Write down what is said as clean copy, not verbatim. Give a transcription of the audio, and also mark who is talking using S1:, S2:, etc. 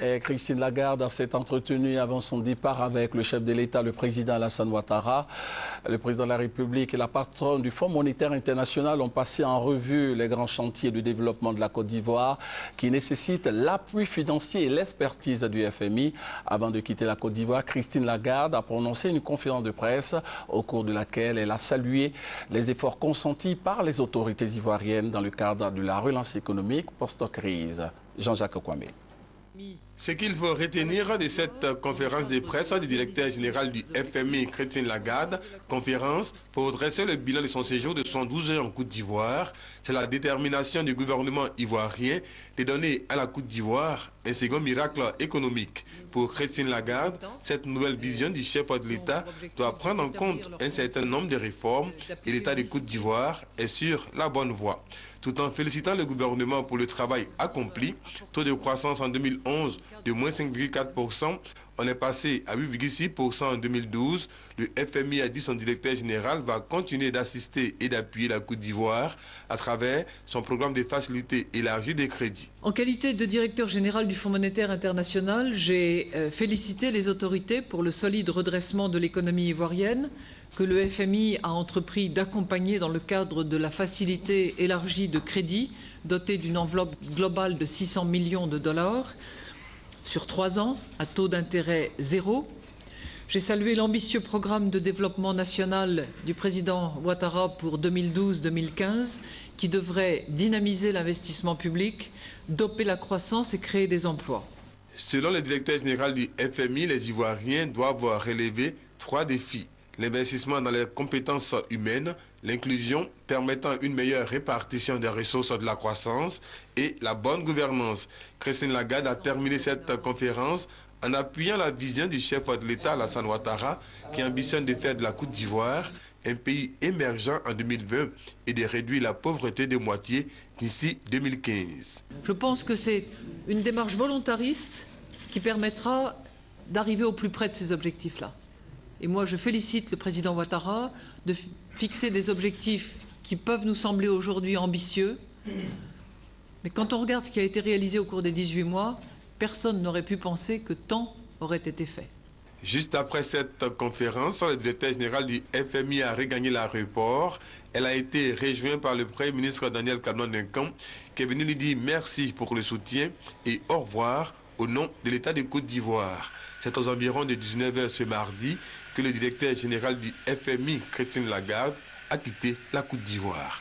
S1: Et Christine Lagarde s'est entretenue avant son départ avec le chef de l'État, le président Alassane Ouattara. Le président de la République et la patronne du Fonds monétaire international ont passé en revue les grands chantiers de développement de la Côte d'Ivoire qui nécessitent l'appui financier et l'expertise du FMI. Avant de quitter la Côte d'Ivoire, Christine Lagarde a prononcé une conférence de presse au cours de laquelle elle a salué les efforts consentis par les autorités ivoiriennes dans le cadre de la relance économique post-crise. Jean-Jacques Kwame.
S2: Ce qu'il faut retenir de cette conférence de presse du directeur général du FMI, Christine Lagarde, conférence pour dresser le bilan de son séjour de 112 heures en Côte d'Ivoire, c'est la détermination du gouvernement ivoirien de donner à la Côte d'Ivoire un second miracle économique. Pour Christine Lagarde, cette nouvelle vision du chef de l'État doit prendre en compte un certain nombre de réformes et l'État de Côte d'Ivoire est sur la bonne voie. Tout en félicitant le gouvernement pour le travail accompli, taux de croissance en 2011 de moins 5,4%, on est passé à 8,6% en 2012. Le FMI, a dit son directeur général, va continuer d'assister et d'appuyer la Côte d'Ivoire à travers son programme de facilité élargie des crédits.
S3: En qualité de directeur général du Fonds monétaire international, j'ai félicité les autorités pour le solide redressement de l'économie ivoirienne que le FMI a entrepris d'accompagner dans le cadre de la facilité élargie de crédit dotée d'une enveloppe globale de 600 millions de dollars sur 3 ans à taux d'intérêt zéro. J'ai salué l'ambitieux programme de développement national du président Ouattara pour 2012-2015 qui devrait dynamiser l'investissement public, doper la croissance et créer des emplois.
S2: Selon le directeur général du FMI, les Ivoiriens doivent relever 3 défis. L'investissement dans les compétences humaines, l'inclusion permettant une meilleure répartition des ressources de la croissance et la bonne gouvernance. Christine Lagarde a terminé cette conférence en appuyant la vision du chef de l'État, Alassane Ouattara, qui ambitionne de faire de la Côte d'Ivoire un pays émergent en 2020 et de réduire la pauvreté de moitié d'ici 2015.
S3: Je pense que c'est une démarche volontariste qui permettra d'arriver au plus près de ces objectifs-là. Et moi, je félicite le président Ouattara de fixer des objectifs qui peuvent nous sembler aujourd'hui ambitieux. Mais quand on regarde ce qui a été réalisé au cours des 18 mois, personne n'aurait pu penser que tant aurait été fait.
S2: Juste après cette conférence, le directeur général du FMI a regagné l'aéroport. Elle a été rejointe par le Premier ministre Daniel Kadman-Duncan, qui est venu lui dire merci pour le soutien et au revoir au nom de l'État de Côte d'Ivoire. C'est aux environs de 19 h ce mardi que le directeur général du FMI, Christine Lagarde, a quitté la Côte d'Ivoire.